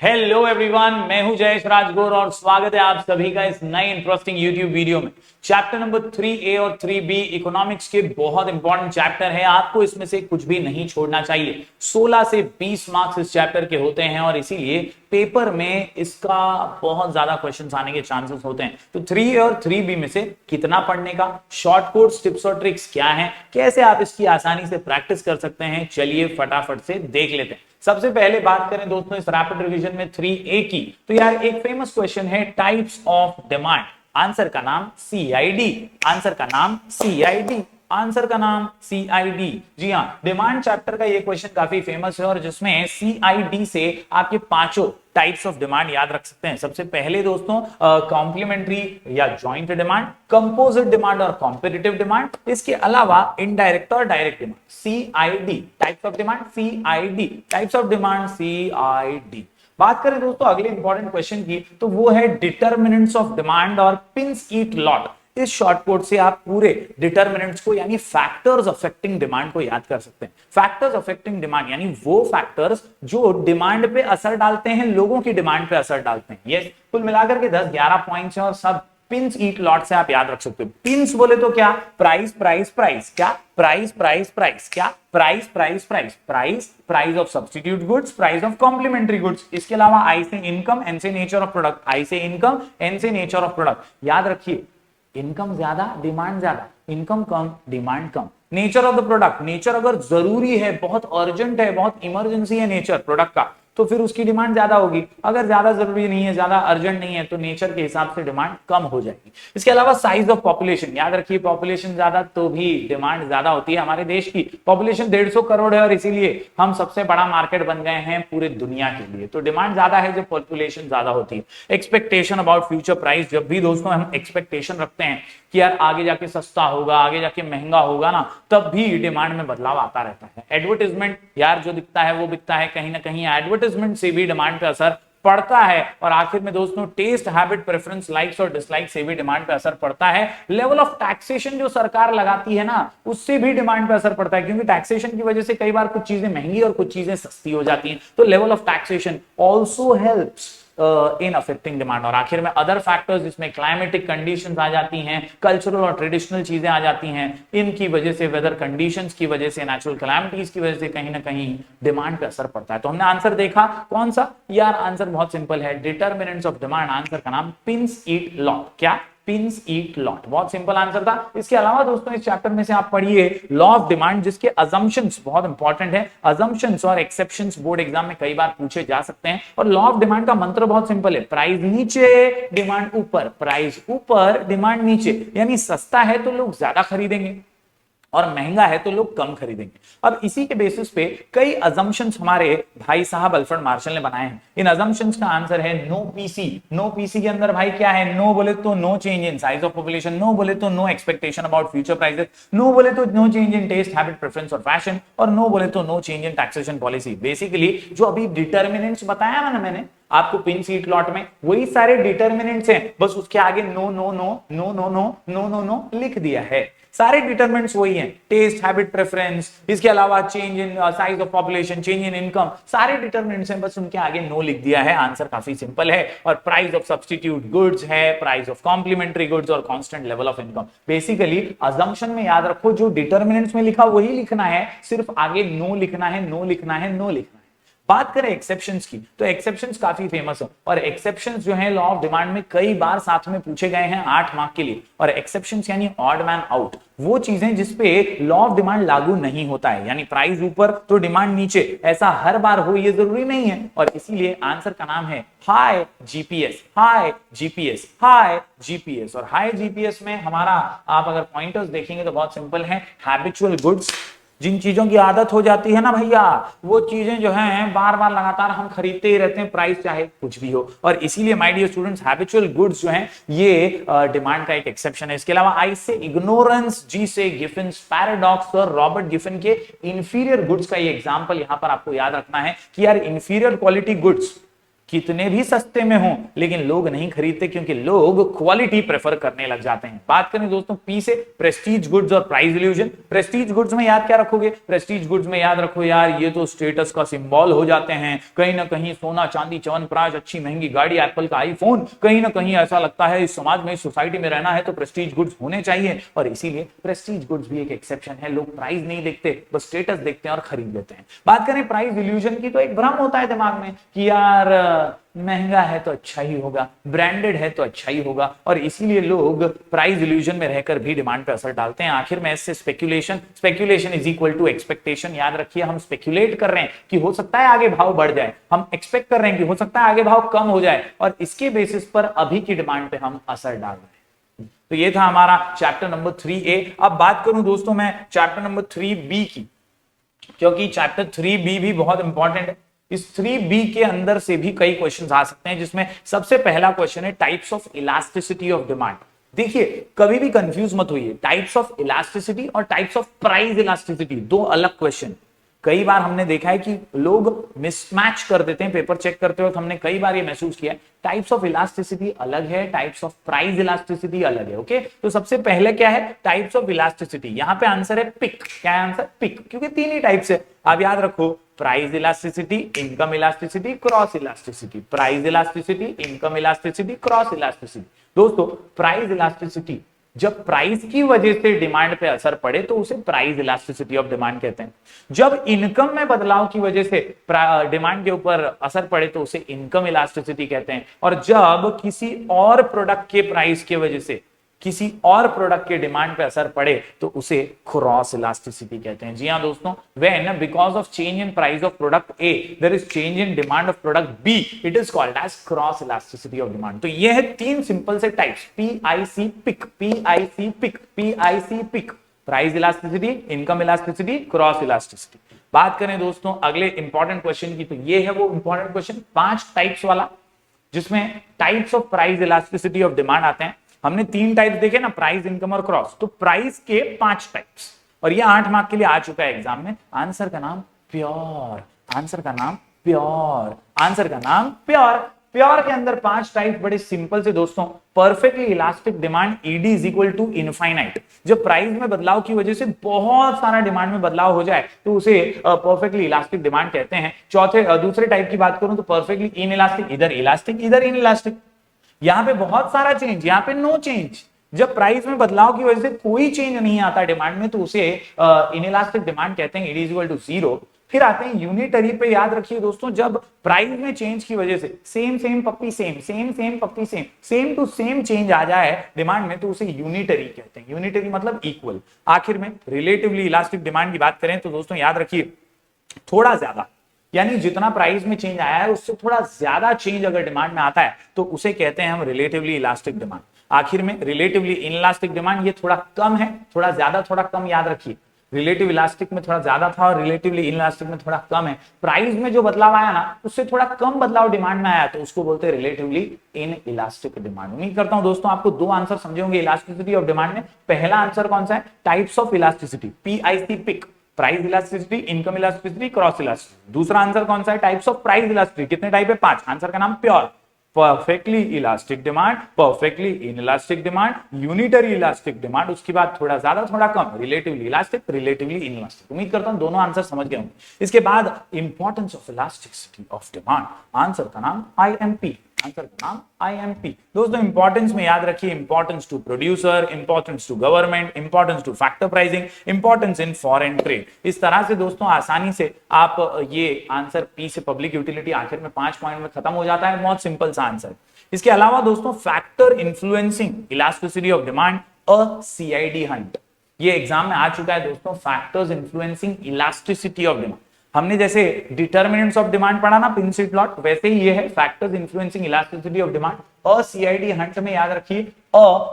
Hello everyone, मैं हूं जयेश राजगोर और स्वागत है आप सभी का इस नए इंटरेस्टिंग यूट्यूब वीडियो में। चैप्टर नंबर 3A और 3B इकोनॉमिक्स के बहुत इंपॉर्टेंट चैप्टर है। आपको इसमें से कुछ भी नहीं छोड़ना चाहिए। 16 से 20 मार्क्स इस चैप्टर के होते हैं और इसीलिए पेपर में इसका बहुत ज्यादा क्वेश्चंस आने के चांसेस होते हैं। तो 3A और 3B में से कितना पढ़ने का, शॉर्ट कोट्स, टिप्स और ट्रिक्स क्या है, कैसे आप इसकी आसानी से प्रैक्टिस कर सकते हैं, चलिए फटाफट से देख लेते हैं। सबसे पहले बात करें दोस्तों इस रैपिड रिवीजन में 3A की, तो यार एक फेमस क्वेश्चन है टाइप्स ऑफ डिमांड। आंसर का नाम CID, आंसर का नाम CID, आंसर का नाम CID। जी हाँ, डिमांड चैप्टर का ये क्वेश्चन काफी फेमस है और जिसमें CID से आपके पांचों टाइप्स ऑफ डिमांड याद रख सकते हैं। सबसे पहले दोस्तों कॉम्प्लीमेंट्री या जॉइंट डिमांड, कंपोजिट डिमांड और कॉम्पिटिटिव डिमांड, इसके अलावा इनडायरेक्ट और direct demand. CID types of demand, CID types of demand, CID। बात करें दोस्तों अगले इंपॉर्टेंट क्वेश्चन की, तो वो है डिटर्मिनेंट्स ऑफ डिमांड और पिंस ईट लॉट। इस शॉर्ट कोड से आप पूरे डिटर्मिनेंट्स को यानी फैक्टर्स अफेक्टिंग डिमांड को याद कर सकते हैं। फैक्टर्स अफेक्टिंग डिमांड यानी वो फैक्टर्स जो डिमांड पे असर डालते हैं, लोगों की डिमांड पे असर डालते हैं। ये कुल मिलाकर के 10-11 पॉइंट्स हैं और सब पिंस ईट लॉट से आप याद रख सकते हो। पिंस बोले तो क्या, प्राइस प्राइस प्राइस, क्या प्राइस प्राइस प्राइस, क्या price price price, price price of substitute goods, price of complementary goods. इसके अलावा आई से इनकम, एन से नेचर ऑफ प्रोडक्ट, आई से इनकम, एन से नेचर ऑफ प्रोडक्ट। याद रखिए, इनकम ज्यादा डिमांड ज्यादा, इनकम कम डिमांड कम। Nature of the product, nature अगर जरूरी है, बहुत अर्जेंट है, बहुत इमरजेंसी है नेचर प्रोडक्ट का, तो फिर उसकी डिमांड ज्यादा होगी। अगर ज्यादा जरूरी नहीं है, ज्यादा अर्जेंट नहीं है, तो नेचर के हिसाब से डिमांड कम हो जाएगी। इसके अलावा साइज ऑफ पॉपुलेशन, याद रखिए पॉपुलेशन ज्यादा तो भी डिमांड ज्यादा होती है। हमारे देश की पॉपुलेशन 150 करोड़ है और इसीलिए हम सबसे बड़ा मार्केट बन गए हैं पूरे दुनिया के लिए। तो डिमांड ज्यादा है जब पॉपुलेशन ज्यादा होती है। एक्सपेक्टेशन अबाउट फ्यूचर प्राइस, जब भी दोस्तों हम एक्सपेक्टेशन रखते हैं कि यार आगे जाके सस्ता होगा, आगे जाके महंगा होगा ना, तब भी डिमांड में बदलाव आता रहता है। एडवर्टाइजमेंट, यार जो दिखता है वो बिकता है, कहीं ना कहीं एडवर्टाइजमेंट से भी डिमांड पे असर पड़ता है। और आखिर में दोस्तों टेस्ट, हैबिट, प्रेफरेंस, लाइक्स और डिसलाइक से भी डिमांड पे असर पड़ता है। लेवल ऑफ टैक्सेशन जो सरकार लगाती है ना, उससे भी डिमांड पे असर पड़ता है, क्योंकि टैक्सेशन की वजह से कई बार कुछ चीजें महंगी और कुछ चीजें सस्ती हो जाती हैं। तो level of taxation also helps in affecting demand. और आखिर में अदर फैक्टर्स जिसमें क्लाइमेटिक कंडीशंस आ जाती हैं, कल्चरल और ट्रेडिशनल चीजें आ जाती हैं, इनकी वजह से, वेदर कंडीशंस की वजह से, नेचुरल कैलामिटीज की वजह से कहीं ना कहीं डिमांड पे असर पड़ता है। तो हमने आंसर देखा कौन सा, यार आंसर बहुत सिंपल है, डिटर्मिनेंट्स ऑफ डिमांड। आंसर का नाम पिंस ईट लॉट, क्या पिंस ईट लॉट। बहुत सिंपल आंसर था। इसके अलावा दोस्तों इस चैप्टर में से आप पढ़िए लॉ ऑफ डिमांड, जिसके अजम्पशंस बहुत इंपॉर्टेंट है। अजम्पशंस और एक्सेप्शंस बोर्ड एग्जाम में कई बार पूछे जा सकते हैं। और लॉ ऑफ डिमांड का मंत्र बहुत सिंपल है, प्राइस नीचे डिमांड ऊपर, प्राइस ऊपर डिमांड नीचे। यानी सस्ता है तो लोग ज्यादा खरीदेंगे और महंगा है तो लोग कम खरीदेंगे। अब इसी के बेसिस पे कई अजम्पशंस हमारे भाई साहब अल्फ्रेड मार्शल ने बनाए हैं। इन अजम्पशंस का आंसर है नो पीसी। नो पीसी के अंदर भाई क्या है, नो बोले तो no change in size of population, no बोले तो no expectation about future prices, no बोले तो no change in taste, habit, preference और फैशन, और नो बोले तो no change in taxation policy. Basically जो अभी डिटर्मिनेंट्स बताया ना मैंने आपको पिन सीट लॉट में, वही सारे डिटर्मिनेंट्स हैं, बस उसके आगे no no no no no no no no no लिख दिया है। सारे डिटरमिनेंट्स वही हैं, टेस्ट, हैबिट, प्रेफरेंस, इसके अलावा change in size of population, change in income, सारे डिटरमिनेंट्स हैं, बस उनके आगे नो लिख दिया है। आंसर काफी सिंपल है। और प्राइस ऑफ सब्स्टिट्यूट गुड्स है, प्राइस ऑफ कॉम्प्लीमेंट्री गुड्स और constant level of income. Basically assumption में याद रखो जो डिटरमिनेंट्स में लिखा वही लिखना है, सिर्फ आगे नो लिखना है, नो लिखना है, नो लिखना है। बात करें एक्सेप्शंस की, तो एक्सेप्शंस काफी फेमस है और एक्सेप्शंस जो है लॉ ऑफ डिमांड में कई बार साथ में पूछे गए हैं 8 मार्क के लिए। और एक्सेप्शंस यानी ऑड मैन आउट, वो चीजें जिसपे लॉ ऑफ डिमांड लागू नहीं होता है, यानी प्राइस ऊपर तो डिमांड नीचे, ऐसा हर बार हो ये जरूरी नहीं है। और इसीलिए आंसर का नाम है high GPS, high GPS, high GPS. और हाई जीपीएस में हमारा आप अगर पॉइंटर्स देखेंगे तो बहुत सिंपल है, हैबिचुअल गुड्स, जिन चीजों की आदत हो जाती है ना भैया, वो चीजें जो हैं बार बार लगातार हम खरीदते ही रहते हैं, प्राइस चाहे कुछ भी हो। और इसीलिए my dear students habitual goods जो हैं ये डिमांड का एक एक्सेप्शन है। इसके अलावा आई से इग्नोरेंस, जी से गिफिन्स पैराडॉक्स और रॉबर्ट गिफिन के इंफीरियर गुड्स का ये एग्जांपल यहां पर आपको याद रखना है कि यार इंफीरियर क्वालिटी गुड्स कितने भी सस्ते में हो, लेकिन लोग नहीं खरीदते क्योंकि लोग क्वालिटी प्रेफर करने लग जाते हैं। बात करें दोस्तों पी से, प्रेस्टीज गुड्स और प्राइस इल्यूजन। प्रेस्टीज गुड्स में याद क्या रखोगे? प्रेस्टीज गुड्स में याद रखो यार, ये तो स्टेटस का सिंबल हो जाते हैं। कहीं ना कहीं सोना चांदी च्यवनप्राश, अच्छी महंगी गाड़ी, एप्पल का आईफोन, कहीं ना कहीं ऐसा लगता है इस समाज में, इस सोसाइटी में रहना है तो प्रेस्टीज गुड्स होने चाहिए। और इसीलिए प्रेस्टीज गुड्स भी एक एक्सेप्शन है। लोग प्राइस नहीं देखते, बस स्टेटस देखते हैं और खरीद लेते हैं। बात करें प्राइस इल्यूजन की, तो एक भ्रम होता है दिमाग में कि यार महंगा है तो अच्छा ही होगा, ब्रांडेड है तो अच्छा ही होगा, और इसीलिए लोग प्राइस इल्यूजन में रहकर भी डिमांड पे असर डालते हैं। आखिर में इससे speculation is equal to expectation. याद रखिए, हम स्पेक्यूलेट कर रहे हैं कि हो सकता है आगे भाव बढ़ जाए, हम एक्सपेक्ट कर रहे हैं कि हो सकता है आगे भाव कम हो जाए, और इसके बेसिस पर अभी की डिमांड पे हम असर डाल रहे हैं। तो ये था हमारा चैप्टर नंबर 3A। अब बात करूं दोस्तों मैं चैप्टर नंबर 3B की, क्योंकि चैप्टर 3B भी बहुत इंपॉर्टेंट है। इस 3B के अंदर से भी कई क्वेश्चंस आ सकते हैं, जिसमें सबसे पहला क्वेश्चन है types of elasticity of demand. देखिए, कभी भी कंफ्यूज मत होइए, टाइप्स ऑफ इलास्टिसिटी और टाइप्स ऑफ प्राइस इलास्टिसिटी दो अलग क्वेश्चन। कई बार हमने देखा है कि लोग मिसमैच कर देते हैं पेपर चेक करते वक्त। हमने कई बार ये महसूस किया है, टाइप्स ऑफ इलास्टिसिटी अलग है, टाइप्स ऑफ प्राइस इलास्टिसिटी अलग है। ओके, तो सबसे पहले क्या है? Types of elasticity. यहां पे आंसर है पिक। क्या है आंसर? पिक, क्योंकि तीन ही टाइप्स है। आप याद रखो, price elasticity, income elasticity, cross elasticity. Price elasticity, income elasticity, cross elasticity. दोस्तों, प्राइस इलास्टिसिटी जब प्राइस की वजह से डिमांड पे असर पड़े तो उसे प्राइस इलास्टिसिटी ऑफ डिमांड कहते हैं। जब इनकम में बदलाव की वजह से डिमांड के ऊपर असर पड़े तो उसे इनकम इलास्टिसिटी कहते हैं। और जब किसी और प्रोडक्ट के प्राइस की वजह से किसी और प्रोडक्ट के डिमांड पे असर पड़े तो उसे क्रॉस इलास्टिसिटी कहते हैं। जी हां दोस्तों, when because of change in price of product A there is change in demand of product B, it is called as cross elasticity of demand. तो ये है तीन सिंपल से types, PIC pick, PIC pick, PIC PIC, price elasticity, income elasticity, cross elasticity. बात करें दोस्तों अगले important question की, तो ये है वो इंपॉर्टेंट क्वेश्चन 5 टाइप्स वाला, जिसमें types of price elasticity of demand आते हैं। हमने 3 टाइप्स देखे ना, प्राइस, इनकम और क्रॉस। तो प्राइस के 5 टाइप्स, और ये 8 मार्क के लिए आ चुका है एग्जाम में। आंसर का नाम प्योर, आंसर का नाम प्योर, आंसर का नाम प्योर। प्योर के अंदर 5 टाइप बड़े सिंपल से दोस्तों। Perfectly elastic demand, ED is equal to infinite. जब प्राइस में बदलाव की वजह से बहुत सारा डिमांड में बदलाव हो जाए तो उसे परफेक्टली इलास्टिक डिमांड कहते हैं। दूसरे टाइप की बात करूं तो परफेक्टली इन इलास्टिक, इधर इलास्टिक इधर इन इलास्टिक। यहां पे बहुत सारा चेंज, यहां पे नो चेंज। जब प्राइस में बदलाव की वजह से कोई चेंज नहीं आता डिमांड में तो उसे इनइलास्टिक डिमांड कहते हैं, ईडी इज इक्वल टू 0। फिर आते हैं यूनिटरी पे। याद रखिए दोस्तों, जब प्राइस में चेंज की वजह से सेम पप्पी सेम पप्पी सेम टू सेम चेंज आ जाए डिमांड में तो उसे यूनिटरी कहते हैं। यूनिटरी मतलब इक्वल। आखिर में रिलेटिवली इलास्टिक डिमांड की बात करें तो दोस्तों याद रखिए, थोड़ा ज्यादा, यानी जितना प्राइस में चेंज आया है उससे थोड़ा ज्यादा चेंज अगर डिमांड में आता है तो उसे कहते हैं हम रिलेटिवली इलास्टिक डिमांड। आखिर में रिलेटिवली इनइलास्टिक डिमांड, ये थोड़ा कम है, थोड़ा ज्यादा थोड़ा कम। याद रखिए, रिलेटिव इलास्टिक में थोड़ा ज्यादा था और रिलेटिवली इनइलास्टिक में थोड़ा कम है। प्राइस में जो बदलाव आया ना उससे थोड़ा कम बदलाव डिमांड में आया तो उसको बोलते हैं रिलेटिवली इन इलास्टिक डिमांड। उम्मीद करता हूं दोस्तों आपको 2 आंसर समझे होंगे इलास्टिसिटी ऑफ डिमांड में। पहला आंसर कौन सा है? Types of elasticity, PIC PIC, price elasticity, income elasticity, cross elasticity. दूसरा आंसर कौन सा है? Types of price elasticity. कितने टाइप है? 5। आंसर का नाम pure, perfectly elastic demand, perfectly inelastic demand, unitary elastic demand, उसके बाद थोड़ा ज्यादा थोड़ा कम, रिलेटिवली इलास्टिक, रिलेटिवली इनइलास्टिक। उम्मीद करता हूं दोनों आंसर समझ गए होंगे। इसके बाद importance of elasticity of demand, answer का नाम IMP, आंसर का नाम IMP। दोस्तों इंपॉर्टेंस में याद रखिए, importance to producer, importance to government, importance to factor pricing, importance in foreign trade. इस तरह से दोस्तों आसानी से आप ये आंसर P से पब्लिक यूटिलिटी आखिर में 5 पॉइंट में खत्म हो जाता है। बहुत सिंपल सा आंसर। इसके अलावा दोस्तों factor influencing elasticity of demand, CID Hunt, ये एग्जाम में आ चुका है दोस्तों। Factors influencing elasticity of demand, हमने जैसे डिटर्मिनेंट्स ऑफ डिमांड पढ़ा ना पिन शीट प्लॉट, वैसे ही ये है factors influencing elasticity of demand. CID hunt में याद रखिए,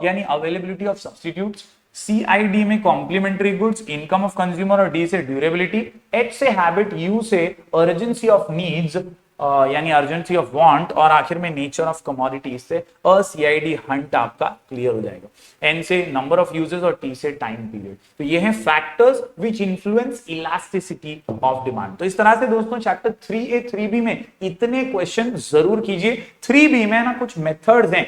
यानी अवेलेबिलिटी ऑफ सब्स्टिट्यूट्स, CID में complementary goods, income of consumer और D से ड्यूरेबिलिटी, H से हैबिट, U से अर्जेंसी ऑफ नीड्स, यानी अर्जेंसी ऑफ वांट, और आखिर में नेचर ऑफ कमोडिटीज से CID हंट आपका क्लियर हो जाएगा। N से नंबर ऑफ यूजेस और T से टाइम पीरियड। तो ये हैं factors which influence elasticity of demand. तो इस तरह से दोस्तों चैप्टर 3A 3B में इतने क्वेश्चन जरूर कीजिए। 3B में ना कुछ मेथड्स हैं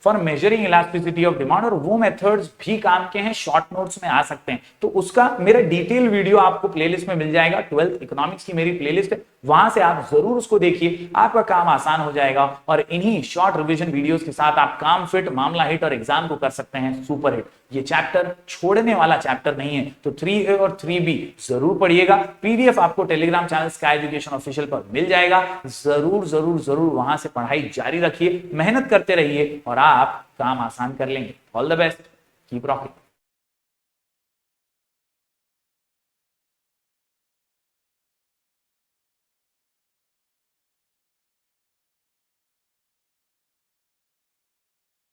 for measuring elasticity of demand, और वो मेथड्स भी काम के हैं, शॉर्ट नोट्स में आ सकते हैं। तो उसका मेरा डिटेल वीडियो आपको प्लेलिस्ट में मिल जाएगा। 12th इकोनॉमिक्स की मेरी प्लेलिस्ट है, वहां से आप जरूर उसको देखिए, आपका काम आसान हो जाएगा। और इन्हीं शॉर्ट रिवीजन वीडियोस के साथ आप काम फिट, मामला हिट और एग्जाम को कर सकते हैं सुपर हिट। ये चैप्टर छोड़ने वाला चैप्टर नहीं है, तो 3A और 3B जरूर पढ़िएगा। PDF आपको Telegram channel sky education official पर मिल जाएगा। जरूर जरूर जरूर वहां से पढ़ाई जारी रखिए, मेहनत करते रहिए और आप काम आसान कर लेंगे। All the best, keep rocking.